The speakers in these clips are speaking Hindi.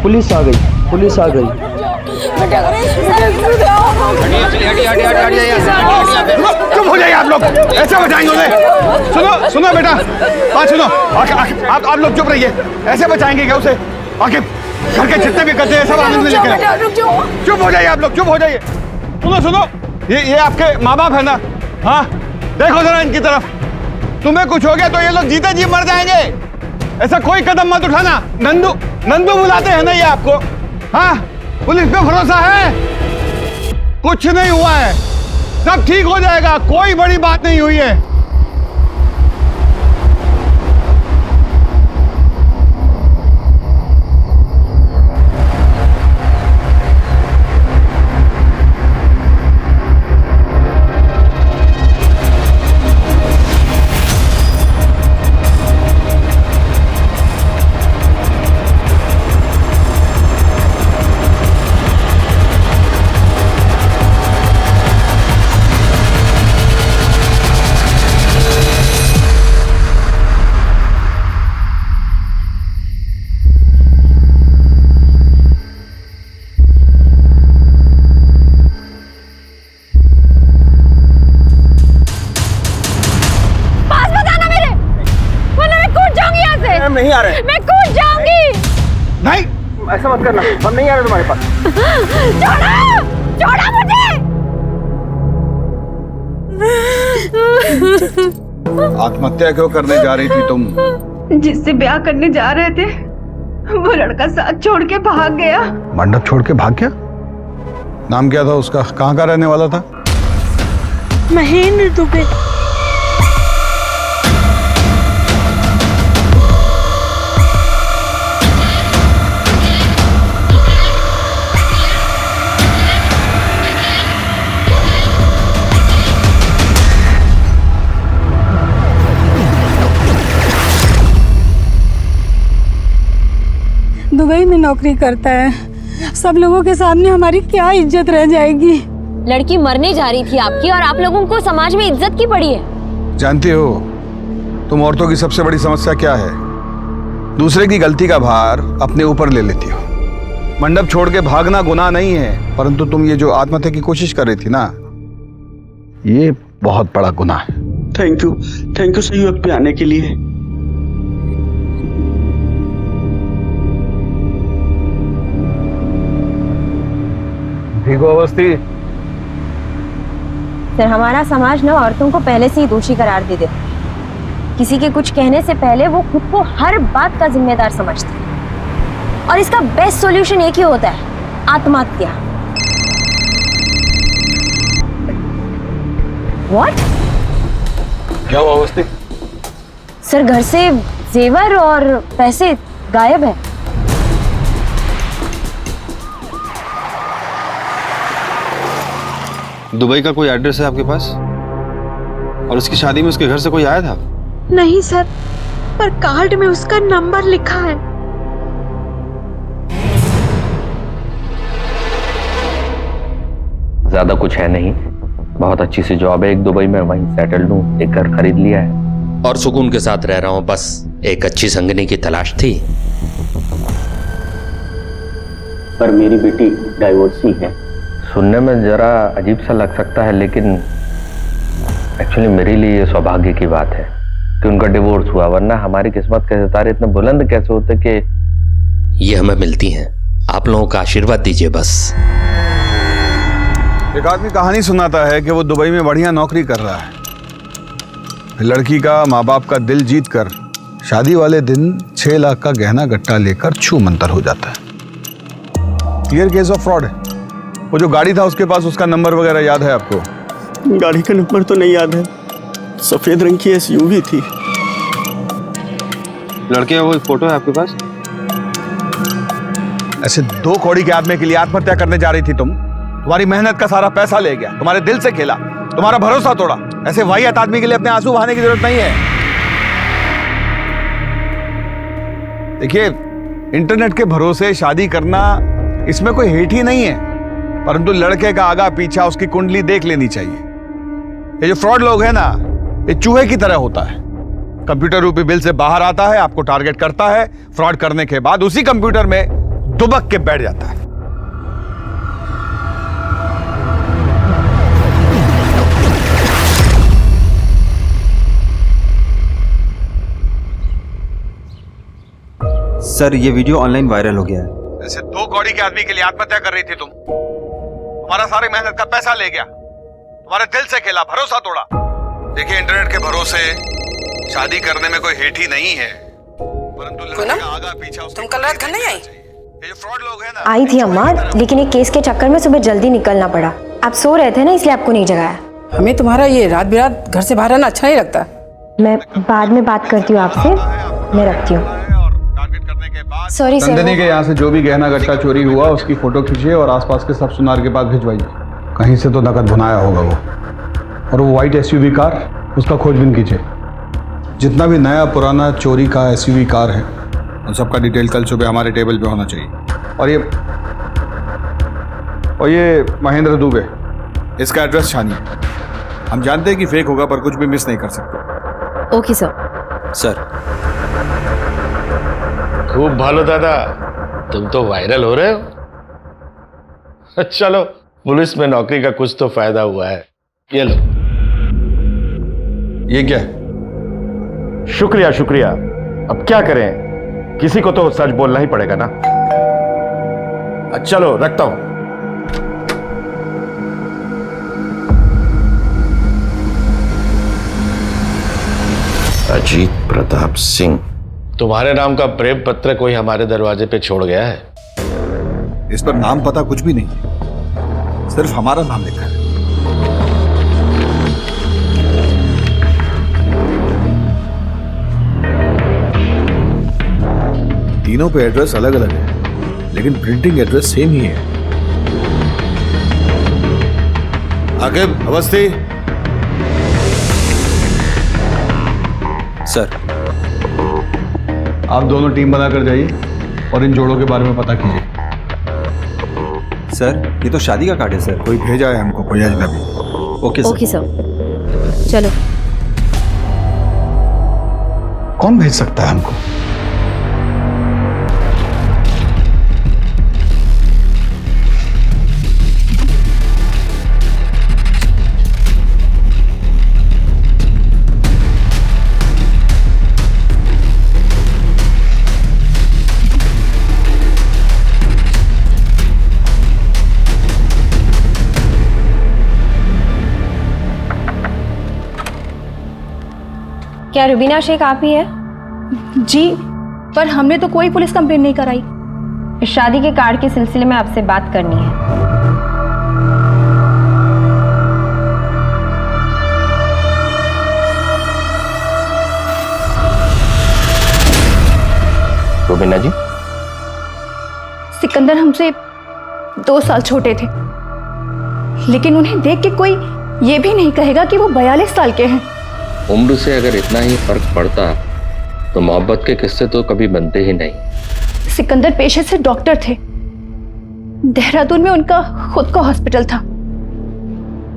पुलिस आ गई, पुलिस आ गई। चुप हो जाइए आप लोग, ऐसे बचाएंगे उसे? सुनो सुनो बेटा, बात सुनो। आप लोग चुप रहिए, ऐसे बचाएंगे क्या उसे? आखिर घर के जितने भी करते हैं सब आनंद में लेकर। चुप हो जाइए आप लोग, चुप हो जाइए। सुनो सुनो, ये आपके माँ बाप है ना? हाँ, देखो जरा इनकी तरफ। तुम्हें कुछ हो गया तो ये लोग जीते जी मर जाएंगे। ऐसा कोई कदम मत उठाना। नंदू नंदू बुलाते हैं ना ये आपको? हाँ, पुलिस पे भरोसा है? कुछ नहीं हुआ है, सब ठीक हो जाएगा, कोई बड़ी बात नहीं हुई है। नहीं आ रहे। मैं कूद जाऊंगी। नहीं, ऐसा मत करना, हम नहीं आ रहे तुम्हारे पास। छोड़ो, छोड़ो मुझे। आत्महत्या क्यों करने जा रही थी तुम? जिससे ब्याह करने जा रहे थे वो लड़का साथ छोड़ के भाग गया। मंडप छोड़ के भाग गया? नाम क्या था उसका? कहाँ का रहने वाला था? महेंद्र दुबे। दुबई में नौकरी करता है, सब लोगों के सामने हमारी क्या इज्जत रह जाएगी। लड़की मरने जा रही थी आपकी और आप लोगों को समाज में इज्जत की पड़ी है। जानती हो तुम औरतों की सबसे बड़ी समस्या क्या है? दूसरे की गलती का भार अपने ऊपर ले लेती हो। मंडप छोड़ के भागना गुनाह नहीं है, परंतु तुम ये जो आत्महत्या की कोशिश कर रही थी ना, ये बहुत बड़ा गुनाह है। थैंक यू सही वक्त पे आने के लिए। ठीक हो अवस्थी? सर, हमारा समाज ना औरतों को पहले से ही दोषी करार दे देता है। किसी के कुछ कहने से पहले वो खुद को हर बात का जिम्मेदार समझते हैं और इसका बेस्ट सॉल्यूशन एक ही होता है, आत्महत्या। व्हाट? क्या हुआ अवस्थी? सर, घर से जेवर और पैसे गायब है। दुबई का कोई एड्रेस है आपके पास? और उसकी शादी में उसके घर से कोई आया था? नहीं सर, पर कार्ड में उसका नंबर लिखा है। ज्यादा कुछ है नहीं, बहुत अच्छी सी जॉब है एक दुबई में, वहीं सेटल्ड हूँ, एक घर खरीद लिया है और सुकून के साथ रह रहा हूँ। बस एक अच्छी संगनी की तलाश थी। पर मेरी बेटी डाइवोर्सी है। सुनने में जरा अजीब सा लग सकता है, लेकिन एक्चुअली मेरे लिए ये सौभाग्य की बात है कि उनका डिवोर्स हुआ, वरना हमारी किस्मत के सितारे इतने बुलंद कैसे होते कि ये हमें मिलती हैं। आप लोगों का आशीर्वाद दीजिए बस। एक आदमी कहानी सुनाता है कि वो दुबई में बढ़िया नौकरी कर रहा है, लड़की का माँ बाप का दिल जीत कर शादी वाले दिन 6 लाख का गहना गट्टा लेकर छू मंतर हो जाता है। क्लियर केस ऑफ फ्रॉड है। वो जो गाड़ी था उसके पास, उसका नंबर वगैरह याद है आपको? गाड़ी का नंबर तो नहीं याद है, सफेद रंग की एसयूवी थी। लड़के का कोई फोटो है आपके पास? ऐसे 2 कौड़ी के आदमी के लिए आत्महत्या करने जा रही थी तुम? तुम्हारी मेहनत का सारा पैसा ले गया, तुम्हारे दिल से खेला, तुम्हारा भरोसा तोड़ा। ऐसे वाहियात आदमी के लिए अपने आंसू बहाने की जरूरत नहीं है। देखिए, इंटरनेट के भरोसे शादी करना, इसमें कोई हेट ही नहीं है, परंतु लड़के का आगा पीछा, उसकी कुंडली देख लेनी चाहिए। ये जो फ्रॉड लोग हैं ना, ये चूहे की तरह होता है। कंप्यूटर रूपी बिल से बाहर आता है, आपको टारगेट करता है, फ्रॉड करने के बाद उसी कंप्यूटर में दुबक के बैठ जाता है। सर ये वीडियो ऑनलाइन वायरल हो गया है। ऐसे 2 कौड़ी के आदमी के लिए आत्महत्या कर रही थी तुम। तुम्हारा सारी मेहनत का पैसा ले गया, तुम्हारे दिल से खेला, भरोसा तोड़ा। देखिए इंटरनेट के भरोसे शादी करने में कोई हेठ ही नहीं है, परंतु लड़की का आगा पीछा तुम कल रात घर नहीं आई? ये जो फ्रॉड लोग हैं ना। आई थी अम्मा, लेकिन एक केस के चक्कर में सुबह जल्दी निकलना पड़ा। आप सो रहे थे ना, इसलिए आपको नहीं जगाया। हमें तुम्हारा ये रात बिरात घर से बाहर रहना अच्छा नहीं लगता। मैं बाद में बात करती हूँ आपसे, मैं रखती हूँ। Sorry sir. नंदिनी के यहाँ से जो भी गहना गट्टा चोरी हुआ उसकी फोटो खींचिए और आसपास के सब सुनार के पास भिजवाइए। कहीं से तो नकद भुनाया होगा वो। और वो व्हाइट एसयूवी कार, उसका खोजबीन कीजिए। जितना भी नया पुराना चोरी का एसयूवी कार है उन सबका डिटेल कल सुबह हमारे टेबल पे होना चाहिए। और ये महेंद्र दुबे, इसका एड्रेस छानिए। हम जानते हैं कि फेक होगा पर कुछ भी मिस नहीं कर सकते। Okay sir. सर खूब भालो दादा, तुम तो वायरल हो रहे हो। चलो पुलिस में नौकरी का कुछ तो फायदा हुआ है। ये लो। ये क्या है? शुक्रिया शुक्रिया। अब क्या करें, किसी को तो सच बोलना ही पड़ेगा ना। चलो रखता हूं। अजीत प्रताप सिंह, तुम्हारे नाम का प्रेम पत्र कोई हमारे दरवाजे पे छोड़ गया है। इस पर नाम पता कुछ भी नहीं, सिर्फ हमारा नाम लिखा है। तीनों पे एड्रेस अलग अलग है, लेकिन प्रिंटिंग एड्रेस सेम ही है। आकिब, अवस्थी। सर आप दोनों टीम बनाकर जाइए और इन जोड़ों के बारे में पता कीजिए। सर ये तो शादी का कार्ड है सर। कोई भेजा है हमको, कोई अजनबी। Okay sir. ओके सर, चलो। कौन भेज सकता है हमको? क्या रुबीना शेख आप ही है? जी, पर हमने तो कोई पुलिस कंप्लेंट नहीं कराई। शादी के कार्ड के सिलसिले में आपसे बात करनी है। रुबीना जी, सिकंदर हमसे 2 साल छोटे थे, लेकिन उन्हें देख के कोई ये भी नहीं कहेगा कि वो 42 साल के हैं। उम्र से अगर इतना ही फर्क पड़ता तो मोहब्बत के किस्से तो कभी बनते ही नहीं। सिकंदर पेशे से डॉक्टर थे। देहरादून में उनका खुद का हॉस्पिटल था।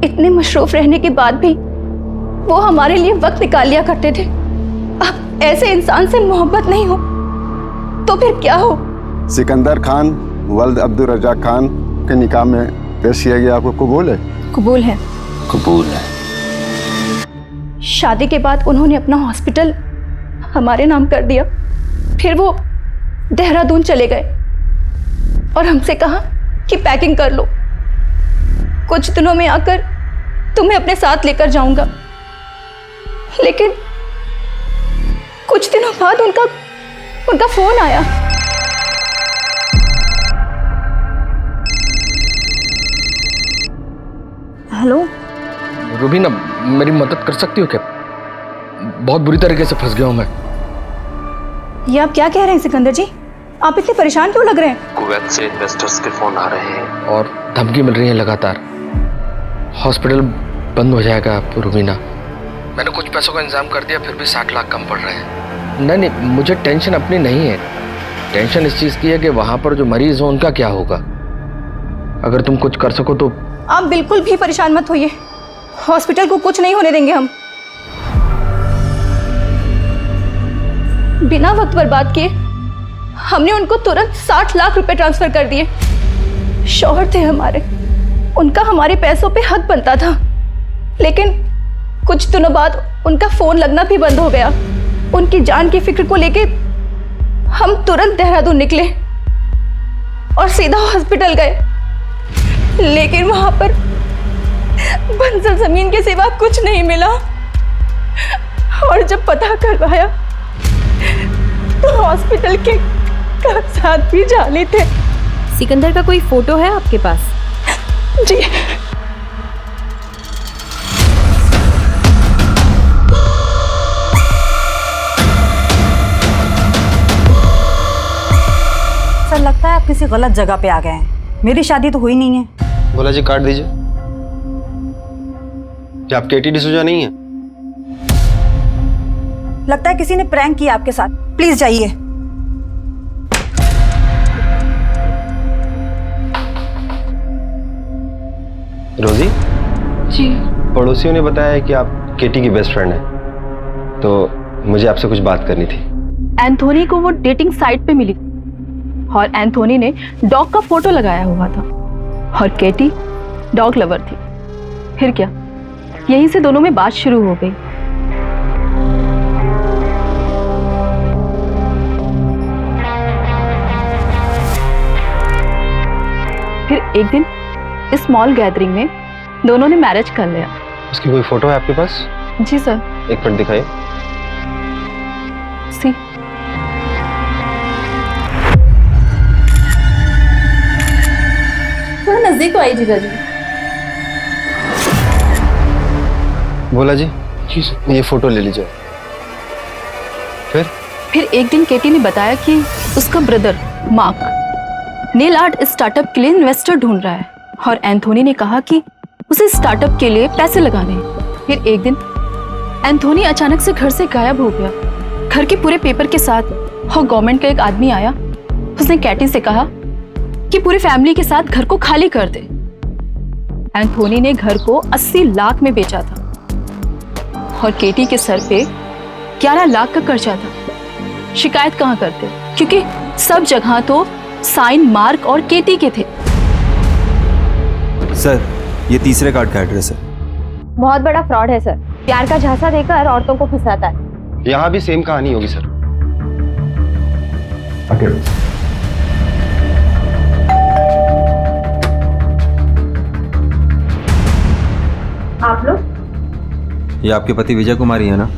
इतने मशरूफ रहने के बाद भी वो हमारे लिए वक्त निकाल लिया करते थे। अब ऐसे इंसान से मोहब्बत नहीं हो तो फिर क्या हो? सिकंदर खान वल्द अब्दुल रज़ाक खान के निकाह में पेश किया गया, आपको कबूल है? कबूल है। कबूल है। शादी के बाद उन्होंने अपना हॉस्पिटल हमारे नाम कर दिया। फिर वो देहरादून चले गए और हमसे कहा कि पैकिंग कर लो, कुछ दिनों में आकर तुम्हें अपने साथ लेकर जाऊंगा। लेकिन कुछ दिनों बाद उनका फोन आया। हेलो रुबीना, मेरी मदद कर सकती हो क्या? बहुत बुरी तरीके से फंस गया हूं मैं। ये आप क्या कह रहे हैं सिकंदर जी? आप इतने परेशान क्यों लग रहे हैं? कुवैत से इन्वेस्टर्स के फोन आ रहे हैं और धमकी मिल रही है लगातार। हॉस्पिटल बंद हो जाएगा रुबीना। मैंने कुछ पैसों का इंतजाम कर दिया, फिर भी 60 लाख कम पड़ रहे हैं। नहीं, मुझे टेंशन अपनी नहीं है। टेंशन इस चीज़ की है कि वहाँ पर जो मरीज हो उनका क्या होगा। अगर तुम कुछ कर सको तो। आप बिल्कुल भी परेशान मत होइए, हॉस्पिटल को कुछ नहीं होने देंगे हम। बिना वक्त बर्बाद किए हमने उनको तुरंत 60 लाख रुपए ट्रांसफर कर दिए। शौहर थे हमारे, उनका हमारे पैसों पे हक बनता था, लेकिन कुछ दिनों बाद उनका फोन लगना भी बंद हो गया। उनकी जान की फिक्र को लेके हम तुरंत देहरादून निकले और सीधा हॉस्पिटल गए, लेकिन वहां पर बंजर जमीन के सिवा कुछ नहीं मिला। और जब पता करवाया तो हॉस्पिटल के कागजात भी जाली थे। सिकंदर का कोई फोटो है आपके पास? जी। सर लगता है आप किसी गलत जगह पे आ गए हैं। मेरी शादी तो हुई नहीं है। बोला जी काट दीजिए। क्या आप केटी डिसूजा नहीं है? लगता है किसी ने प्रैंक किया आपके साथ। प्लीज जाइए। रोजी जी। पड़ोसियों ने बताया है कि आप केटी की बेस्ट फ्रेंड हैं, तो मुझे आपसे कुछ बात करनी थी। एंथोनी को वो डेटिंग साइट पे मिली और एंथोनी ने डॉग का फोटो लगाया हुआ था और केटी डॉग लवर थी। फिर क्या, यहीं से दोनों में बात शुरू हो गई। फिर एक दिन इस स्मॉल गैदरिंग में दोनों ने मैरिज कर लिया। उसकी कोई फोटो है आपके पास? जी सर। एक मिनट दिखाइए। सी। थोड़ा नजदीक आई जीजा जी। बोला जी ये फोटो ले लीजिए। फिर एक दिन केटी ने बताया कि उसका brother mark nail art startup के लिए इन्वेस्टर ढूंढ रहा है और एंथोनी ने कहा कि उसे स्टार्टअप के लिए पैसे लगाने हैं। फिर एक दिन एंथोनी अचानक से घर से गायब हो गया, घर के पूरे पेपर के साथ। और गवर्नमेंट का एक आदमी आया, उसने कैटी से कहा कि पूरी फैमिली के साथ घर को खाली कर दे। एंथोनी ने घर को 80 लाख में बेचा था और केटी के सर पे 11 लाख का कर्जा था। शिकायत कहाँ करते, क्योंकि सब जगह तो साइन मार्क और केटी के थे। सर ये तीसरे कार्ड का एड्रेस है। बहुत बड़ा फ्रॉड है सर। प्यार का झांसा देकर औरतों को फंसाता है। यहाँ भी सेम कहानी होगी सर। आप लोग? ये आपके पति विजय कुमारी है ना?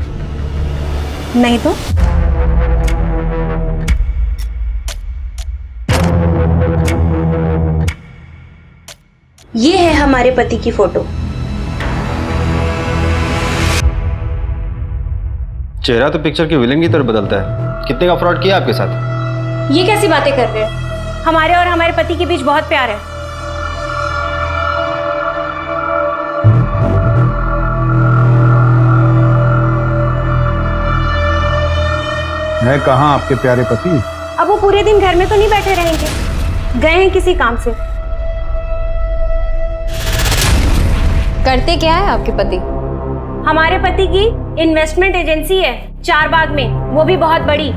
नहीं तो। ये है हमारे पति की फोटो। चेहरा तो पिक्चर के विलेन की तरह बदलता है। कितने का फ्रॉड किया आपके साथ? ये कैसी बातें कर रहे हैं? हमारे और हमारे पति के बीच बहुत प्यार है। मैं कहाँ आपके प्यारे पति? अब वो पूरे दिन घर में तो नहीं बैठे रहेंगे, गए हैं किसी काम से। करते क्या है आपके पति? हमारे पति की इन्वेस्टमेंट एजेंसी है चारबाग में, वो भी बहुत बड़ी।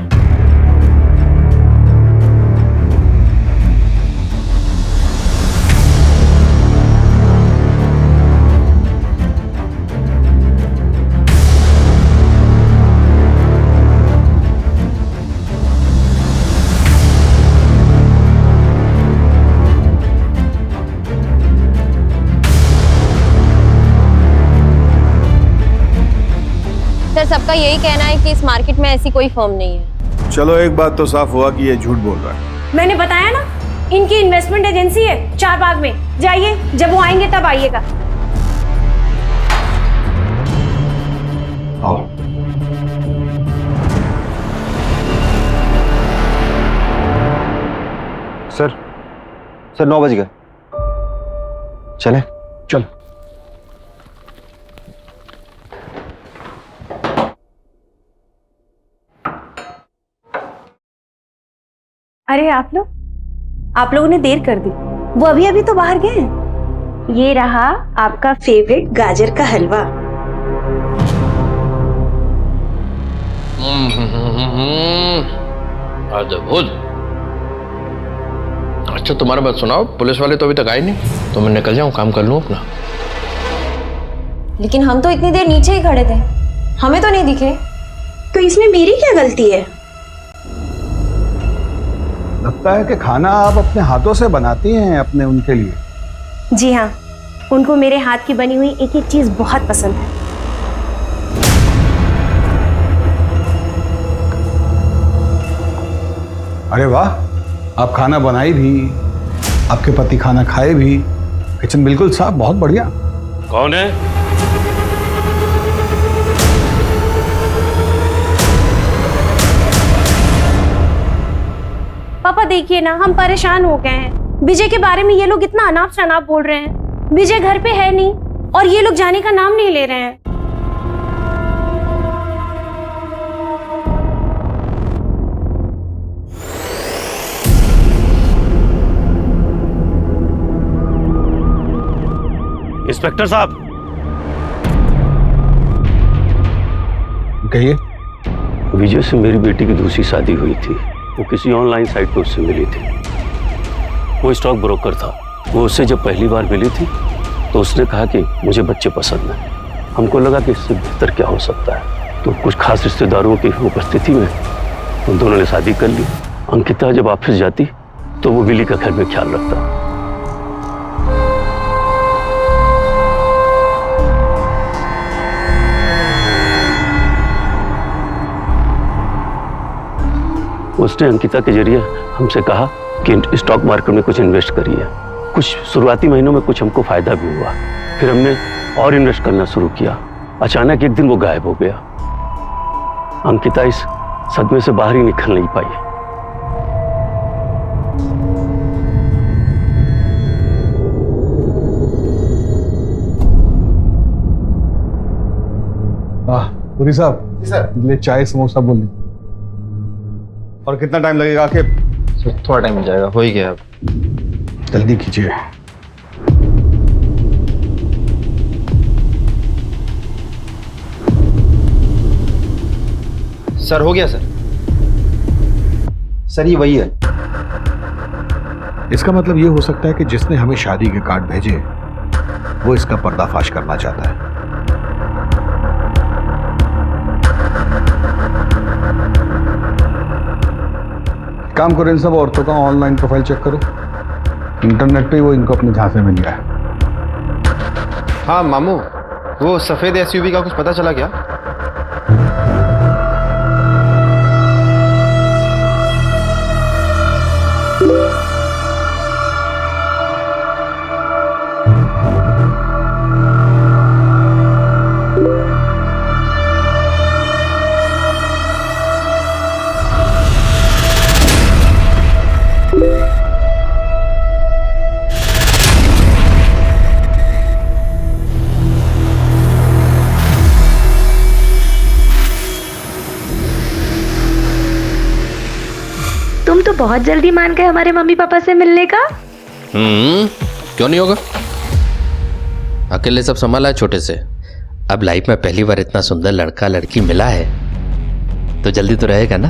सर सबका यही कहना है कि इस मार्केट में ऐसी कोई फर्म नहीं है। चलो एक बात तो साफ हुआ कि ये झूठ बोल रहा है। मैंने बताया ना, इनकी इन्वेस्टमेंट एजेंसी है चारबाग में। जाइए, जब वो आएंगे तब आइएगा। आओ। सर 9 बज गए, चले? चल। अरे आप लोगों ने देर कर दी। वो अभी अभी तो बाहर गए हैं। ये रहा आपका फेवरेट गाजर का हलवा। अद्भुत। अच्छा तुम्हारा बात सुनाओ, पुलिस वाले तो अभी तक आए नहीं, तो मैं निकल जाऊं, काम कर लूं अपना। लेकिन हम तो इतनी देर नीचे ही खड़े थे, हमें तो नहीं दिखे। तो इसमें मेरी क्या गलती है? लगता है कि खाना आप अपने हाथों से बनाती हैं अपने उनके लिए। जी हाँ, उनको मेरे हाथ की बनी हुई एक एक चीज बहुत पसंद है। अरे वाह, आप खाना बनाई भी, आपके पति खाना खाए भी, किचन बिल्कुल साफ, बहुत बढ़िया। कौन है? पापा देखिए ना, हम परेशान हो गए हैं। विजय के बारे में ये लोग इतना अनाप शनाप बोल रहे हैं। विजय घर पे है नहीं और ये लोग जाने का नाम नहीं ले रहे हैं। इंस्पेक्टर साहब, कहिए। विजय से मेरी बेटी की दूसरी शादी हुई थी। वो किसी ऑनलाइन साइट पर उससे मिली थी। वो स्टॉक ब्रोकर था। वो उससे जब पहली बार मिली थी तो उसने कहा कि मुझे बच्चे पसंद हैं। हमको लगा कि इससे बेहतर क्या हो सकता है, तो कुछ खास रिश्तेदारों की उपस्थिति में उन दोनों ने शादी कर ली। अंकिता जब ऑफिस जाती तो वो विली का घर में ख्याल रखता। उसने अंकिता के जरिए हमसे कहा कि स्टॉक मार्केट में कुछ इन्वेस्ट करिए। कुछ शुरुआती महीनों में कुछ हमको फायदा भी हुआ। फिर हमने और इन्वेस्ट करना शुरू किया। अचानक एक दिन वो गायब हो गया। अंकिता इस सदमे से बाहर ही निकल नहीं पाई। पुरी साहब, सर चाय समोसा बोल दीजिए। और कितना टाइम लगेगा? कि थोड़ा टाइम मिल जाएगा, हो ही गया। अब जल्दी कीजिए। सर हो गया। सर ये वही है। इसका मतलब ये हो सकता है कि जिसने हमें शादी के कार्ड भेजे वो इसका पर्दाफाश करना चाहता है। काम करो, इन सब औरतों का ऑनलाइन प्रोफाइल चेक करो। इंटरनेट पे वो इनको अपने झांसे में लिया है। हाँ मामू, वो सफेद एसयूवी का कुछ पता चला क्या? तुम तो बहुत जल्दी मान गए हमारे मम्मी पापा से मिलने का। क्यों नहीं होगा? अकेले सब संभाला है छोटे से। अब लाइफ में पहली बार इतना सुंदर लड़का लड़की मिला है तो जल्दी तो रहेगा ना।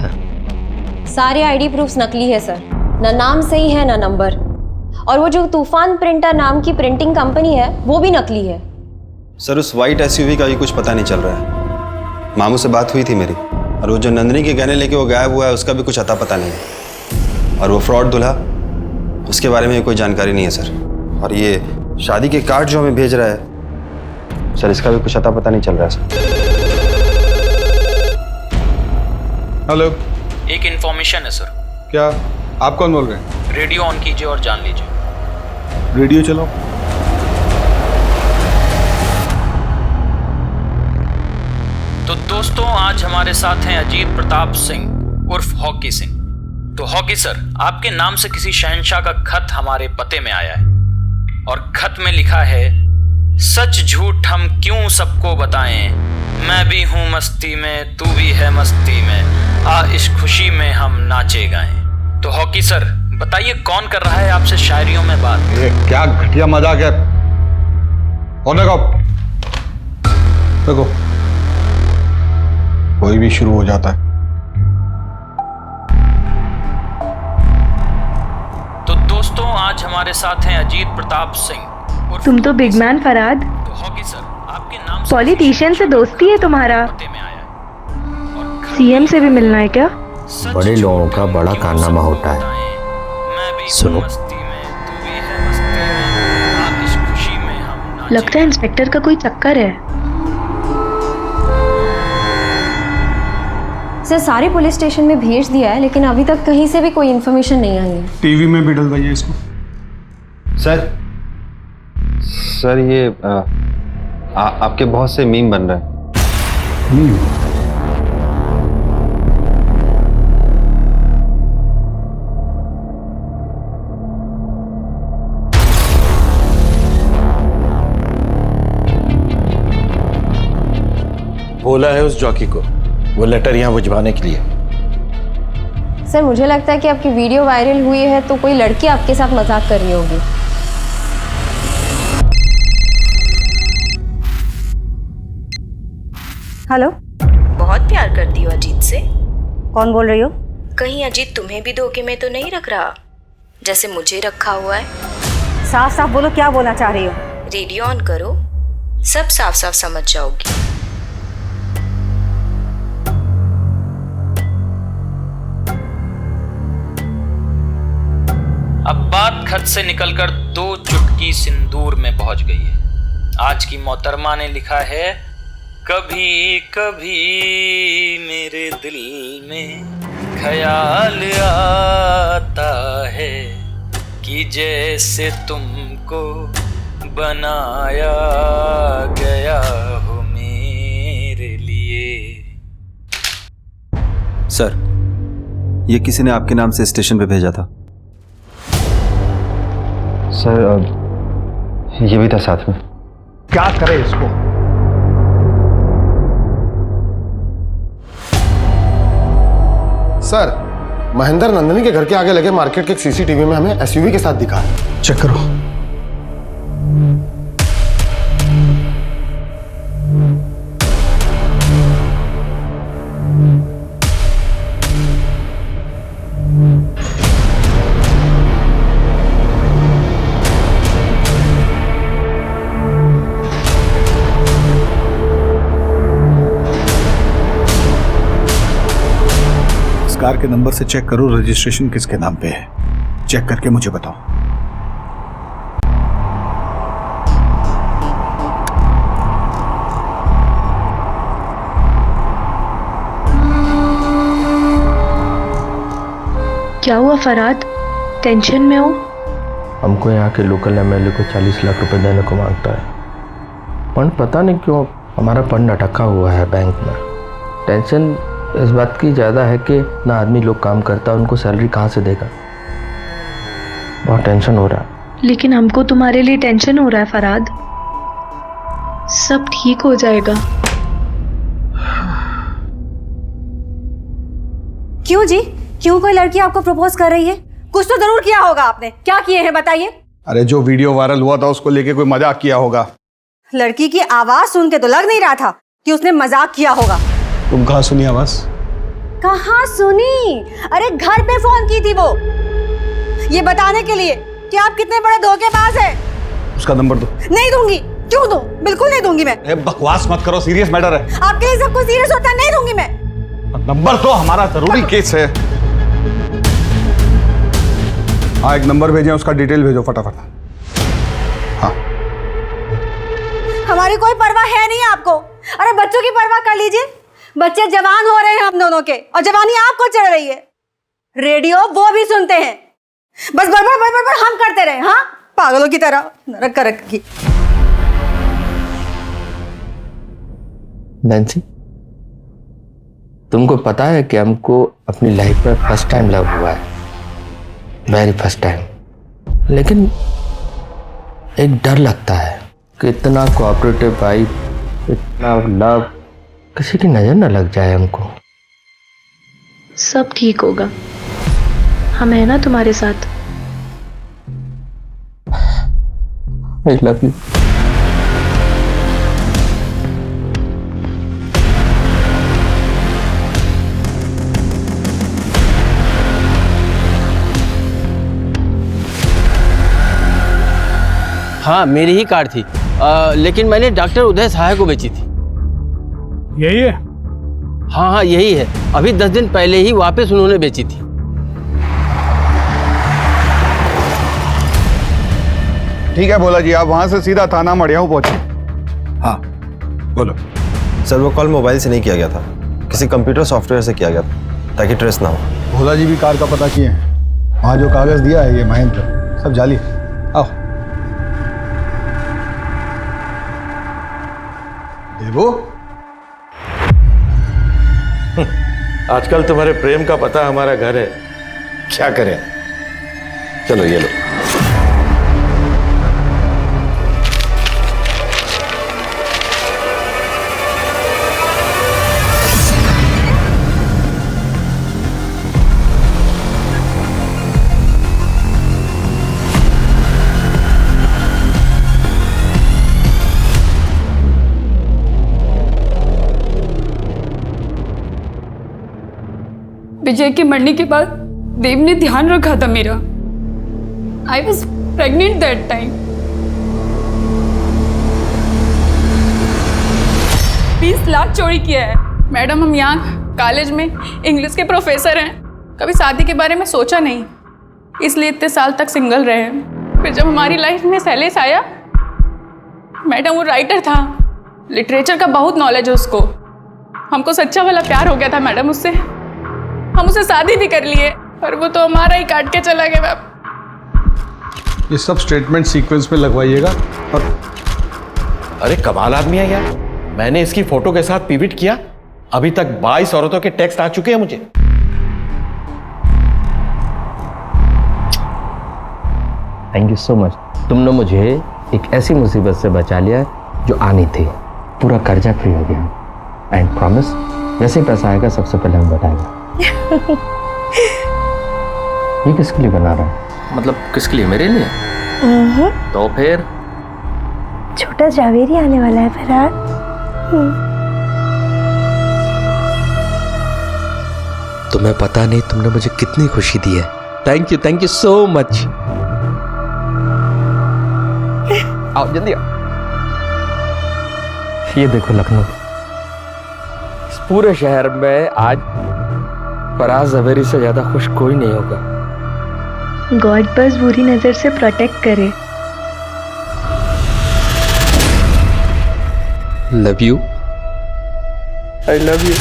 सारे आईडी प्रूफ्स नकली है सर, ना नाम सही है ना नंबर। और वो जो तूफान प्रिंटर नाम की प्रिंटिंग कंपनी है वो भी नकली है। सर उस वाइट एसयूवी का भी कुछ पता नहीं चल रहा है। मामू से बात हुई थी मेरी, और वो जो नंदिनी के गहने लेके वो गायब हुआ है उसका भी कुछ अता पता नहीं है। और वो फ्रॉड दूल्हा, उसके बारे में कोई जानकारी नहीं है सर। और ये शादी के कार्ड जो हमें भेज रहा है सर, इसका भी कुछ अता पता नहीं चल रहा है सर। हेलो, एक इन्फॉर्मेशन है सर। क्या? आप कौन बोल रहे हैं? रेडियो ऑन कीजिए और जान लीजिए। रेडियो चलाओ। तो दोस्तों, आज हमारे साथ हैं अजीत प्रताप सिंह उर्फ हॉकी सिंह। तो हॉकी सर, आपके नाम से किसी शहंशाह का खत हमारे पते में आया है, और खत में लिखा है, सच झूठ हम क्यों सबको बताएं, मैं भी हूँ मस्ती में, तू भी है मस्ती में, आ इस खुशी में हम नाचे गाएं। तो हॉकी सर बताइए, कौन कर रहा है आपसे शायरियों में बात? ये क्या घटिया मजाक है। होने को देखो, कोई भी शुरू हो जाता है। तो दोस्तों, आज हमारे साथ हैं अजीत प्रताप सिंह। तुम तो बिग मैन फराद। तो हॉकी सर, आपके नाम पॉलिटिशियन से दोस्ती है तुम्हारा? सीएम से भी मिलना है क्या? बड़े लोगों का बड़ा कारनामा होता है। सुनो, लगता है इंस्पेक्टर का कोई चक्कर है। सर सारे पुलिस स्टेशन में भेज दिया है, लेकिन अभी तक कहीं से भी कोई इन्फॉर्मेशन नहीं आई है। टीवी में भी डलवाइए इसको। सर ये आपके बहुत से मीम बन रहे हैं। मीम? बोला है उस जॉकी को वो लेटर यहाँ भिजवाने के लिए। सर मुझे लगता है कि आपकी वीडियो वायरल हुई है तो कोई लड़की आपके साथ मजाक कर रही होगी। हेलो, बहुत प्यार करती हो अजीत से? कौन बोल रही हो? कहीं अजीत तुम्हें भी धोखे में तो नहीं रख रहा जैसे मुझे रखा हुआ है? साफ साफ बोलो, क्या बोलना चाह रही हो? रेडियो ऑन करो, सब साफ साफ समझ जाओगी। अब बात खत से निकलकर 2 चुटकी सिंदूर में पहुंच गई है। आज की मोहतरमा ने लिखा है, कभी कभी मेरे दिल में ख्याल आता है कि जैसे तुमको बनाया गया हो मेरे लिए। सर, ये किसी ने आपके नाम से स्टेशन पे भेजा था। सर ये भी था साथ में। क्या करे इसको? सर, महेंद्र नंदिनी के घर के आगे लगे मार्केट के एक सीसीटीवी में हमें एसयूवी के साथ दिखा है। चेक करो। कार के नंबर से चेक करो रजिस्ट्रेशन किसके नाम पे है। चेक करके मुझे बताओ। क्या हुआ फराद, टेंशन में हो? हमको यहाँ के लोकल एमएलए को 40 लाख रुपए देने को मांगता है। फंड पता नहीं क्यों हमारा फंड अटका हुआ है बैंक में। टेंशन इस बात की ज़्यादा है कि ना आदमी लोग काम करता है, उनको सैलरी कहाँ से देगा। बहुत टेंशन हो रहा है। लेकिन हमको तुम्हारे लिए टेंशन हो रहा है फराद। सब ठीक हो जाएगा। क्यों जी, क्यों कोई लड़की आपको प्रपोज कर रही है? कुछ तो जरूर किया होगा आपने। क्या किए हैं बताइए? अरे जो वीडियो वायरल हुआ था उसको लेके कोई मजाक किया होगा। लड़की की आवाज सुन के तो लग नहीं रहा था कि उसने मजाक किया होगा। तुम कहाँ सुनी आवाज? कहाँ सुनी? अरे घर पे फोन की थी वो, ये बताने के लिए कि आप कितने बड़े धोखेबाज हैं। उसका नंबर दो। नहीं दूंगी। क्यों दूं? बिल्कुल नहीं दूंगी मैं। बकवास मत करो, सीरियस मैटर है। आपके लिए सब कुछ सीरियस होता है। नहीं दूंगी मैं। नंबर तो हमारा जरूरी केस है। हाँ, एक नंबर भेजे, उसका डिटेल भेजो फटाफट। हाँ। हमारी कोई परवाह है नहीं आपको। अरे बच्चों की परवाह कर लीजिए। बच्चे जवान हो रहे हैं हम दोनों के, और जवानी आपको चढ़ रही है। रेडियो वो भी सुनते हैं, बस बड़बड़ बड़बड़ बड़ हम करते रहे। हाँ, पागलों की तरह नरक कर रखी। नैन्सी, तुमको पता है कि हमको अपनी लाइफ में फर्स्ट टाइम लव हुआ है, वेरी फर्स्ट टाइम। लेकिन एक डर लगता है कि इतना कोऑपरेटिव वाइफ, इतना लव, किसी की नजर न लग जाए हमको। सब ठीक होगा, हम है ना तुम्हारे साथ। I love you. हाँ मेरी ही कार थी, लेकिन मैंने डॉक्टर उदय सहाय को बेची थी। यही है? हाँ हाँ यही है, अभी 10 दिन पहले ही वापस उन्होंने बेची थी। ठीक है भोला जी, आप वहां से सीधा थाना मड़ियाऊ पहुंचे। हाँ बोलो। सर वो कॉल मोबाइल से नहीं किया गया था, किसी कंप्यूटर सॉफ्टवेयर से किया गया था ताकि ट्रेस ना हो। भोला जी भी कार का पता किए हैं, वहां जो कागज दिया है ये महेंद्र सब जाली है। आओ देवो। आजकल तुम्हारे प्रेम का पता हमारा घर है, क्या करें। चलो ये लो। विजय के मरने के बाद देव ने ध्यान रखा था मेरा। I was pregnant that time. 20 lakh चोरी किया है। मैडम हम यहाँ कॉलेज में इंग्लिश के प्रोफेसर हैं, कभी शादी के बारे में सोचा नहीं, इसलिए इतने साल तक सिंगल रहे हैं। फिर जब हमारी लाइफ में शैलेश आया, मैडम वो राइटर था, लिटरेचर का बहुत नॉलेज है उसको, हमको सच्चा वाला प्यार हो गया था मैडम उससे, हम उसे शादी भी कर लिए, पर वो तो हमारा ही काट के चला गया। मैम ये सब स्टेटमेंट सीक्वेंस में लगवाइएगा। और अरे कमाल आदमी है यार, मैंने इसकी फोटो के साथ पिविट किया, अभी तक 22 औरतों के टेक्स्ट आ चुके हैं मुझे। Thank you so much. तुमने मुझे एक ऐसी मुसीबत से बचा लिया जो आनी थी। पूरा कर्जा फ्री हो गया। एंड प्रॉमिस, जैसे पैसा आएगा सबसे पहले हम बताएंगे। ये किसके लिए बना रहा है? मतलब किसके लिए? मेरे लिए? तो फिर छोटा जावेरी आने वाला है फरहाद। तुम्हें पता नहीं तुमने मुझे कितनी खुशी दी है। Thank you so much. आओ जल्दी आओ। ये देखो लखनऊ, इस पूरे शहर में आज फराज जवेरी से ज्यादा खुश कोई नहीं होगा। गॉड बस बुरी नजर से प्रोटेक्ट करे। Love you. I love you.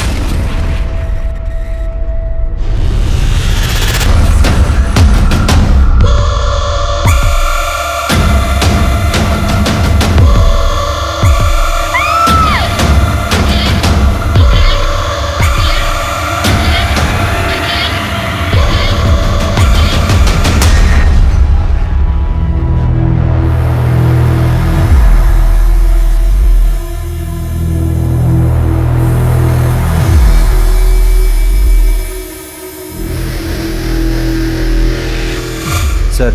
Sir,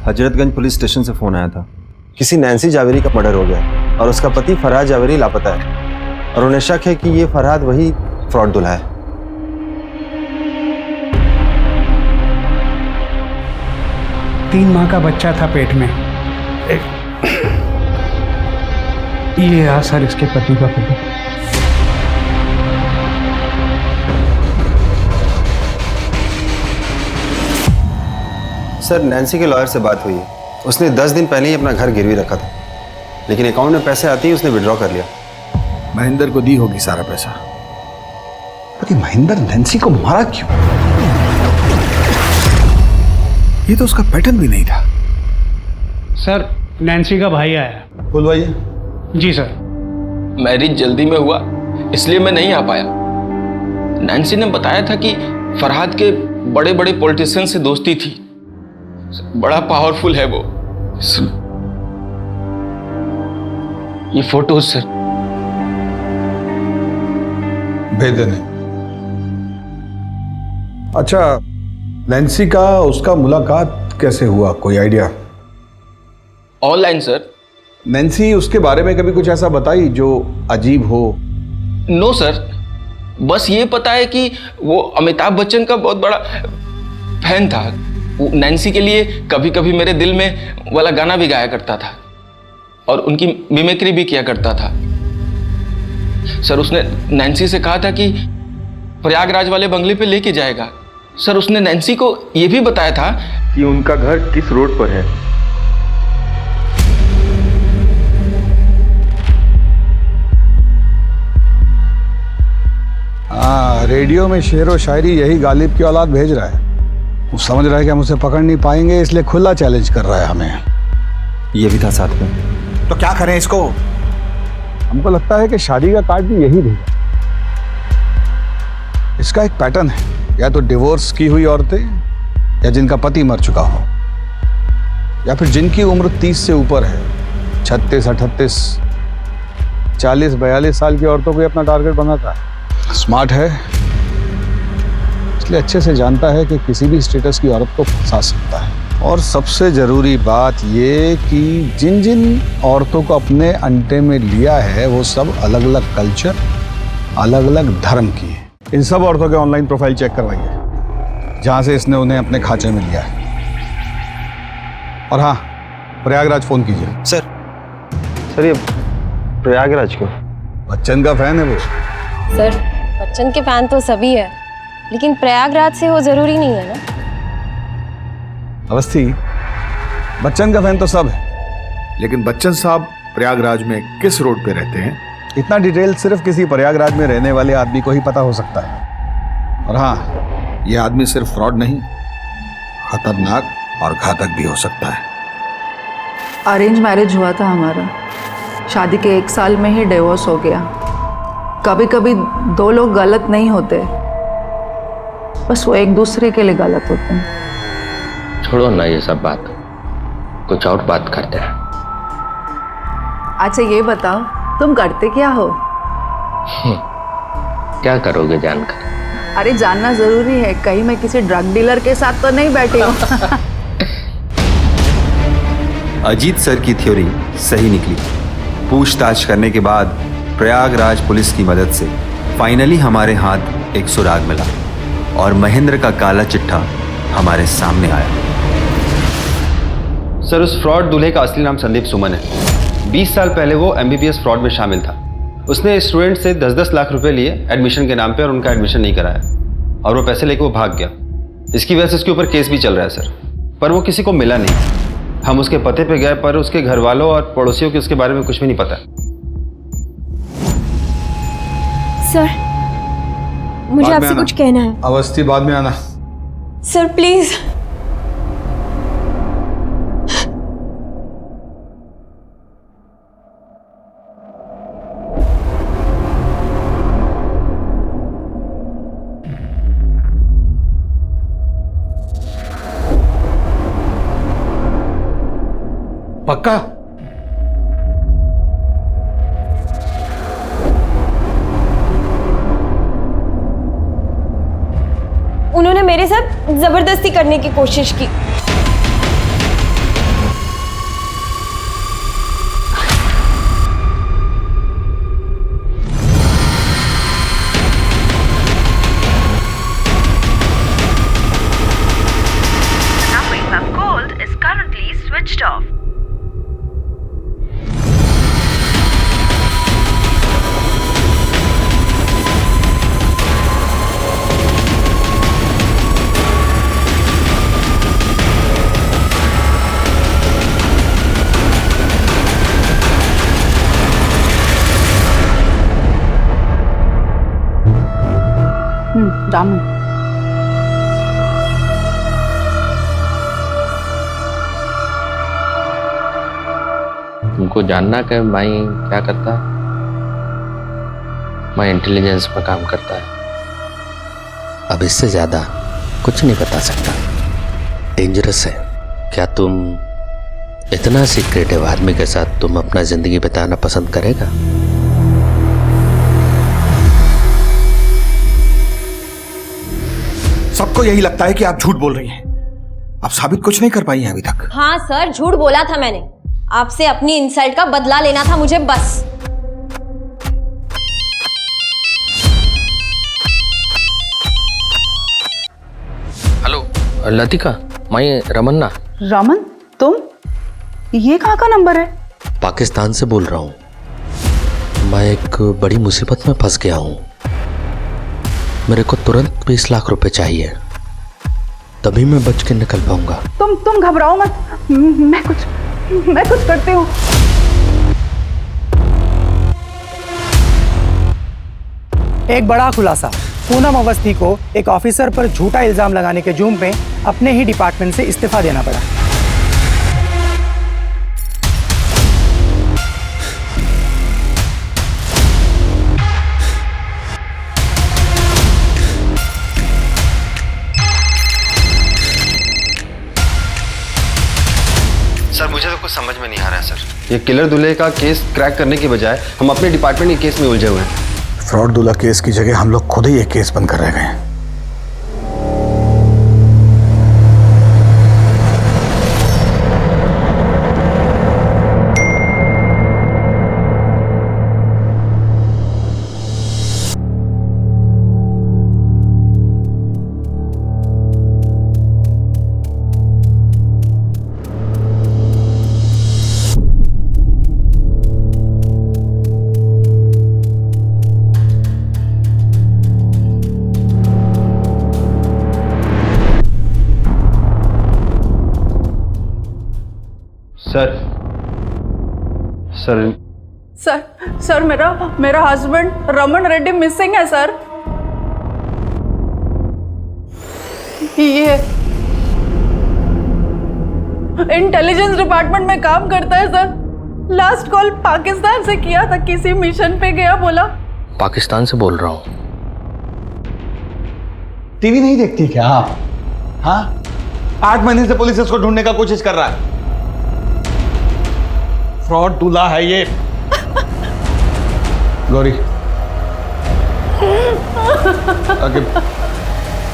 Hazratganj police station से फोन आया था, किसी नैन्सी जावेरी का मर्डर हो गया और उसका पति फरहाद जावेरी लापता है और उन्हें शक है कि ये फरहाद वही फ्रॉड दूल्हा है। तीन माह का बच्चा था पेट में। ये रहा सर इसके पति का फोटो। सर, नैन्सी के लॉयर से बात हुई है, उसने 10 दिन पहले ही अपना घर गिरवी रखा था, लेकिन अकाउंट में पैसे आते ही उसने विड्रॉ कर लिया। महेंद्र को दी होगी सारा पैसा, पर ये महेंद्र नैन्सी को मारा क्यों? ये तो उसका पैटर्न भी नहीं था। सर नैन्सी का भाई आया। बुलवाइए। जी सर। मैरिज जल्दी में हुआ इसलिए मैं नहीं आ पाया। नैन्सी ने बताया था कि फरहाद के बड़े बड़े पॉलिटिशियन से दोस्ती थी, बड़ा पावरफुल है वो। ये फोटो सर भेज देने। अच्छा, नैन्सी का उसका मुलाकात कैसे हुआ, कोई आइडिया? Online sir. नैन्सी उसके बारे में कभी कुछ ऐसा बताई जो अजीब हो? नो सर, बस ये पता है कि वो अमिताभ बच्चन का बहुत बड़ा फैन था। नैन्सी के लिए कभी कभी मेरे दिल में वाला गाना भी गाया करता था और उनकी मिमिक्री भी किया करता था। सर उसने नैन्सी से कहा था कि प्रयागराज वाले बंगले पे लेके जाएगा। सर उसने नैन्सी को यह भी बताया था कि उनका घर किस रोड पर है। हाँ, रेडियो में शेर व शायरी यही गालिब की औलाद भेज रहा है। वो समझ रहा है कि हम उसे पकड़ नहीं पाएंगे, इसलिए खुला चैलेंज कर रहा है हमें। ये भी था साथ में। तो क्या करें इसको? हमको लगता है कि शादी का कार्ड भी यही भेजा। इसका एक पैटर्न है, या तो डिवोर्स की हुई औरतें, या जिनका पति मर चुका हो, या फिर जिनकी उम्र 30 से ऊपर है। 36, 38, 40, 42 साल की औरतों को अपना टारगेट बनाता है। स्मार्ट है, इसलिए अच्छे से जानता है कि किसी भी स्टेटस की औरत को फंसा सकता है। और सबसे जरूरी बात ये कि जिन जिन औरतों को अपने अंटे में लिया है वो सब अलग अलग कल्चर, अलग अलग धर्म की है। इन सब औरतों के ऑनलाइन प्रोफाइल चेक करवाइए जहां से इसने उन्हें अपने खांचे में लिया है। और हाँ, प्रयागराज फोन कीजिए। सर ये प्रयागराज क्यों? बच्चन का फैन है वो। सर बच्चन के फैन तो सभी है, लेकिन प्रयागराज से वो जरूरी नहीं है ना। अवस्थी, बच्चन का फैन तो सब है, लेकिन बच्चन साहब प्रयागराज में किस रोड पे रहते हैं, इतना डिटेल सिर्फ किसी प्रयागराज में रहने वाले आदमी को ही पता हो सकता है। और हाँ, ये आदमी सिर्फ फ्रॉड नहीं, खतरनाक और घातक भी हो सकता है। अरेंज मैरिज हुआ था हमारा, शादी के 1 साल में ही डिवोर्स हो गया। कभी कभी 2 लोग गलत नहीं होते, बस वो एक दूसरे के लिए गलत होते हैं। छोड़ो ना ये सब बात, कुछ और बात करते हैं। अच्छा ये बताओ, तुम करते क्या हो? क्या करोगे जानकर? अरे जानना जरूरी है, कहीं मैं किसी ड्रग डीलर के साथ तो नहीं बैठी हूँ। अजीत सर की थ्योरी सही निकली। पूछताछ करने के बाद प्रयागराज पुलिस की मदद से फाइनली हमारे हाथ एक सुराग मिला और महेंद्र का काला चिट्ठा हमारे सामने आया। सर उस फ्रॉड दूल्हे का असली नाम संदीप सुमन है। 20 साल पहले वो MBBS फ्रॉड में शामिल था। उसने स्टूडेंट से 10-10 लाख रुपए लिए एडमिशन के नाम पे और उनका एडमिशन नहीं कराया और वो पैसे लेके वो भाग गया। इसकी वजह से उसके ऊपर केस भी चल रहा है सर, पर वो किसी को मिला नहीं। हम उसके पते पे गए पर उसके घर वालों और पड़ोसियों को उसके बारे में कुछ भी नहीं पता। सर मुझे आपसे कुछ कहना है। अवस्थी बाद में आना। Sir please. पक्का? उन्होंने मेरे साथ जबरदस्ती करने की कोशिश की। रामू, तुमको जानना कि माई क्या करता है? माई इंटेलिजेंस में काम करता है। अब इससे ज्यादा कुछ नहीं बता सकता, डेंजरस है। क्या तुम इतना सीक्रेटिव आदमी के साथ तुम अपना जिंदगी बिताना पसंद करेगा? सबको यही लगता है कि आप झूठ बोल रही हैं। आप साबित कुछ नहीं कर पाई हैं अभी तक। हाँ सर, झूठ बोला था मैंने। आपसे अपनी इंसल्ट का बदला लेना था मुझे बस। हेलो लतिका, मैं रमन्ना। रमन, तुम? ये कहाँ का नंबर है? पाकिस्तान से बोल रहा हूँ। मैं एक बड़ी मुसीबत में फंस गया हूँ। मेरे को तुरंत 20 लाख रुपए चाहिए, तभी मैं बच के निकल पाऊंगा। तुम घबराओ मत, मैं कुछ करती हूँ। एक बड़ा खुलासा। पूनम अवस्थी को एक ऑफिसर पर झूठा इल्जाम लगाने के जुर्म में अपने ही डिपार्टमेंट से इस्तीफा देना पड़ा। सर मुझे तो कुछ समझ में नहीं आ रहा है सर। ये किलर दूल्हे का केस क्रैक करने की बजाय हम अपने डिपार्टमेंट के केस में उलझे हुए हैं। फ्रॉड दूल्हा केस की जगह हम लोग खुद ही एक केस बंद कर रह गए हैं। सर मेरा हस्बैंड रमन रेड्डी मिसिंग है सर। ये इंटेलिजेंस डिपार्टमेंट में काम करता है सर। लास्ट कॉल पाकिस्तान से किया था, किसी मिशन पे गया बोला। पाकिस्तान से बोल रहा हूँ। टीवी नहीं देखती क्या आप? हाँ, 8 महीने से पुलिस इसको ढूंढने का कोशिश कर रहा है। फ्रॉड दूल्हा है ये। गौरी, आगे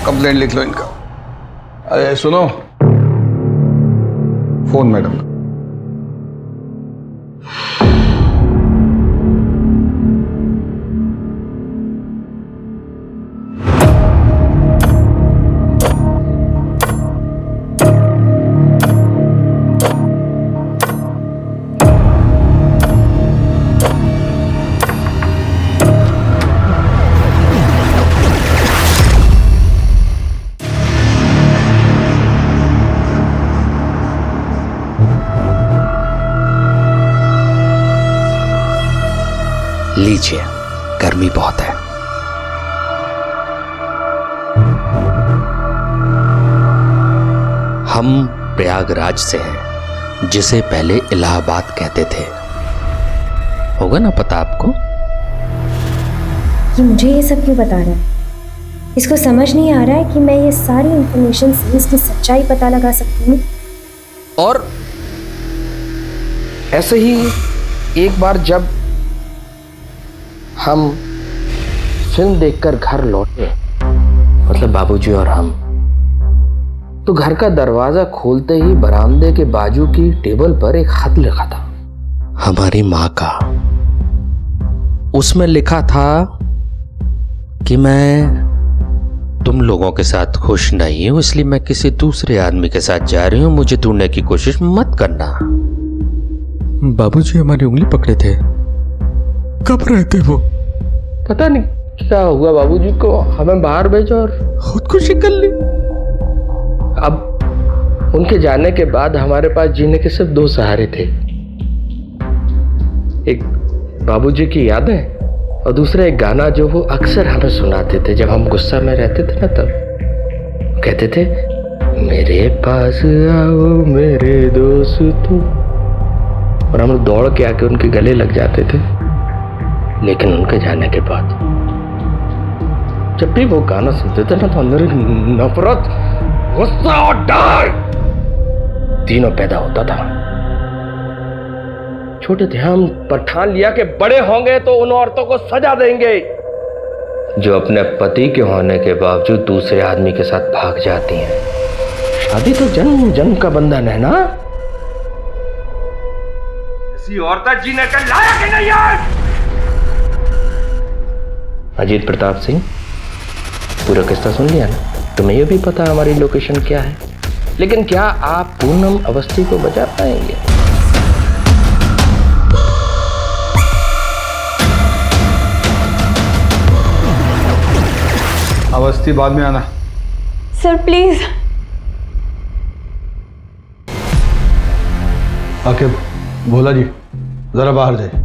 कंप्लेंट लिख लो इनका। अरे सुनो, फोन मैडम। लीजिए, गर्मी बहुत है। हम प्रयागराज से हैं, जिसे पहले इलाहाबाद कहते थे। होगा ना पता आपको? ये मुझे ये सब क्यों बता रहा है? इसको समझ नहीं आ रहा है कि मैं ये सारी इंफॉर्मेशन से इसकी सच्चाई पता लगा सकती हूँ। और ऐसे ही एक बार जब हम फिल्म देखकर घर लौटे, मतलब बाबूजी और हम, तो घर का दरवाजा खोलते ही बरामदे के बाजू की टेबल पर एक खत लिखा था, हमारी माँ का। उसमें लिखा था कि मैं तुम लोगों के साथ खुश नहीं हूं, इसलिए मैं किसी दूसरे आदमी के साथ जा रही हूं, मुझे ढूंढने की कोशिश मत करना। बाबूजी हमारी उंगली पकड़े थे। कब रहते वो? पता नहीं क्या हुआ बाबूजी को, हमें बाहर भेजा और खुदकुशी कर ली। अब उनके जाने के बाद हमारे पास जीने के सिर्फ 2 सहारे थे। एक बाबूजी की यादें और दूसरा एक गाना जो वो अक्सर हमें सुनाते थे जब हम गुस्सा में रहते थे ना, तब कहते थे, मेरे पास आओ मेरे दोस्तों, और हम दौड़ के आके उनके गले लग जाते थे। लेकिन उनके जाने के बाद जब भी वो गाना सुनते थे ना, तो अंदर नफरत, गुस्सा और डर तीनों पैदा होता था। छोटे थे हम, पर ठान लिया कि बड़े होंगे तो उन औरतों को सजा देंगे जो अपने पति के होने के बावजूद दूसरे आदमी के साथ भाग जाती हैं। शादी तो जन्म जन्म का बंधन है ना। ऐसी औरत जीने का लायक ही नहीं है। अजीत प्रताप सिंह, पूरा किस्सा सुन लिया ना? तुम्हें ये भी पता हमारी लोकेशन क्या है? लेकिन क्या आप पूनम अवस्थी को बचा पाएंगे? अवस्थी बाद में आना। Sir please. आके भोला जी जरा बाहर जाए।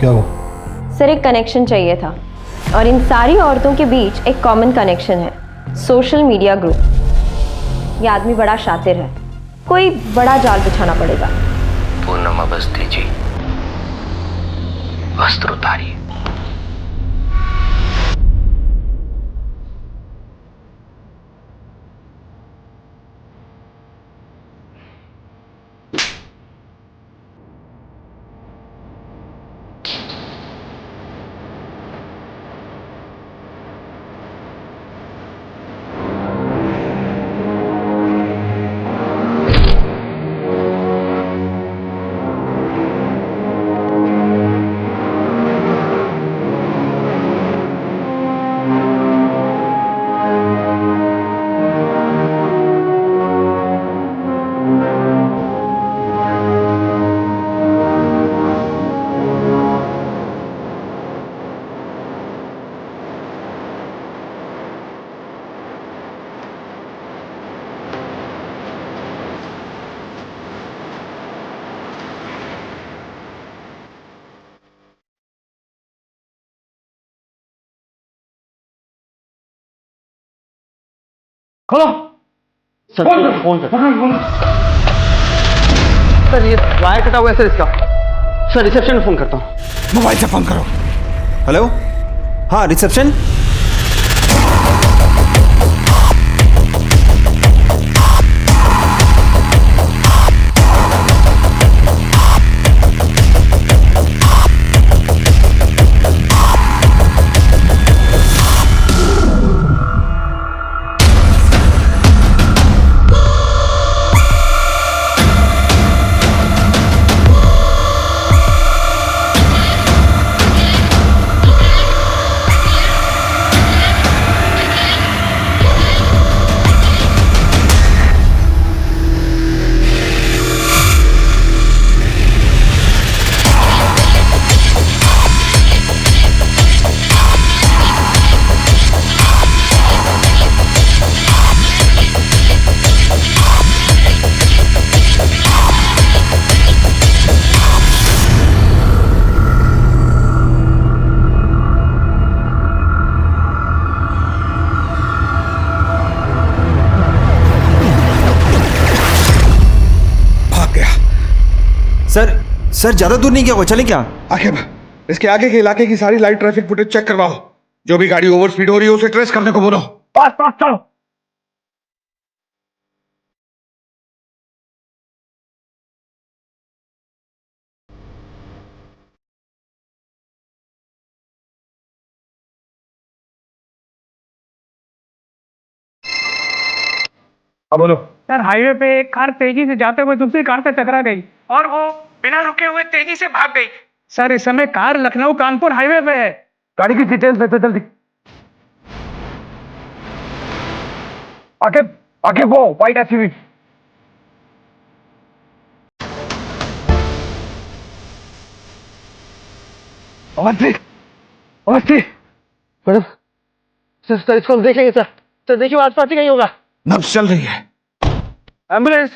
क्या हो? सर एक कनेक्शन चाहिए था और इन सारी औरतों के बीच एक कॉमन कनेक्शन है, सोशल मीडिया ग्रुप। ये आदमी बड़ा शातिर है, कोई बड़ा जाल बिछाना पड़ेगा। पूनम अवस्थी जी, वस्त्र उतारिए। खोलो सर, फोन कर। सर ये वायर कटा हुआ है सर इसका। सर रिसेप्शन में फोन करता हूँ। मोबाइल से फोन करो। हेलो, हाँ रिसेप्शन। सर ज्यादा दूर नहीं गया वो, चले क्या? आगे इसके आगे के इलाके की सारी लाइट ट्रैफिक फुटेज चेक करवाओ। जो भी गाड़ी ओवर स्पीड हो रही है उसे ट्रेस करने को बोलो। पास पास चलो। हाँ बोलो। सर हाईवे पे एक कार तेजी से जाते हुए दूसरी कार से टकरा गई और वो बिना रुके हुए तेजी से भाग गई। सर इस समय कार लखनऊ कानपुर हाईवे पे है। गाड़ी की डिटेल्स देते जल्दी। आगे आगे वो white SUV. Awasthi Awasthi madam sir इसको देखेंगे सर। सर देखिए आस पास ही कहीं होगा। नब्ज चल रही है। एम्बुलेंस।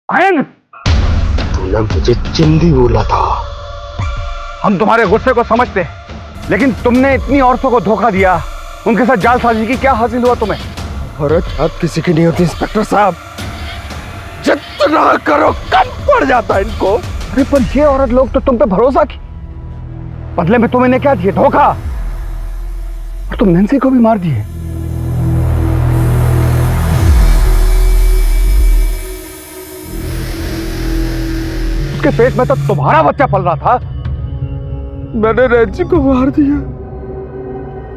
आयन, तूने मुझे चिंदी बोला था। हम तुम्हारे गुस्से को समझते हैं, लेकिन तुमने इतनी औरतों को धोखा दिया, उनके साथ जालसाजी की, क्या हासिल हुआ तुम्हें? औरत आप किसी की नहीं होती इंस्पेक्टर साहब। जितना करो कम पड़ जाता है इनको। अरे पर ये औरत लोग तो तुम पे भरोसा की, बदले में तुम इन्हें क्या दिए? धोखा। और तुम नैन्सी को भी मार दिए। उसके पेट में तो तुम्हारा बच्चा पल रहा था। मैंने नैन्सी को मार दिया।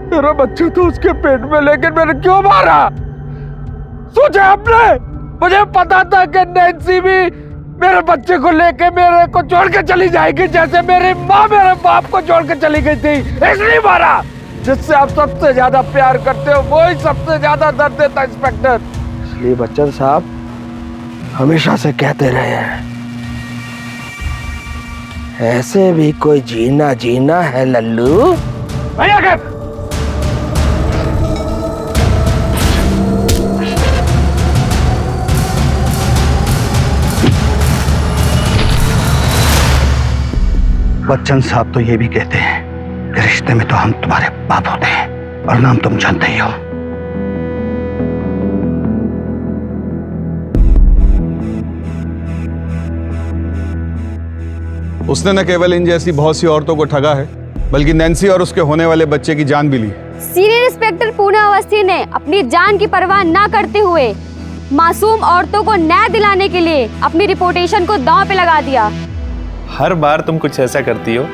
मेरा बच्चा तो उसके पेट में, लेकिन मैंने क्यों मारा? सोचा आपने? मुझे पता था कि नैन्सी भी मेरे बच्चे को लेके मेरे को छोड़ के चली जाएगी, जैसे मेरी माँ मेरे बाप को छोड़ के चली गई थी। इसलिए मारा। जिससे आप सबसे ज्यादा प्यार करते हो वही सबसे ज्यादा दर्द देता इंस्पेक्टर। इसलिए बच्चन साहब हमेशा से कहते रहे हैं, ऐसे भी कोई जीना जीना है लल्लू। भैया के बच्चन साहब तो ये भी कहते हैं कि रिश्ते में तो हम तुम्हारे बाप होते हैं और नाम तुम जानते ही हो। उसने न केवल इन जैसी बहुत सी औरतों को ठगा है, बल्कि नैन्सी और उसके होने वाले बच्चे की जान भी ली। सीनियर इंस्पेक्टर पूना अवस्थी ने अपनी जान की परवाह ना करते हुए मासूम औरतों को न्याय दिलाने के लिए अपनी रिपुटेशन को दांव पे लगा दिया। हर बार तुम कुछ ऐसा करती हो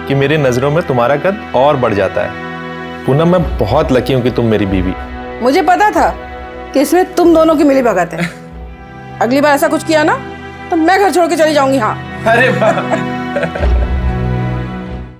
कि मेरी नजरों में तुम्हारा कद और बढ़ जाता है। पूनम, मैं बहुत लकी हूँ कि तुम मेरी बीवी। मुझे पता था कि इसमें तुम दोनों की मिली भगत है। अगली बार ऐसा कुछ किया ना तो मैं घर छोड़ के चली जाऊंगी। हाँ। अरे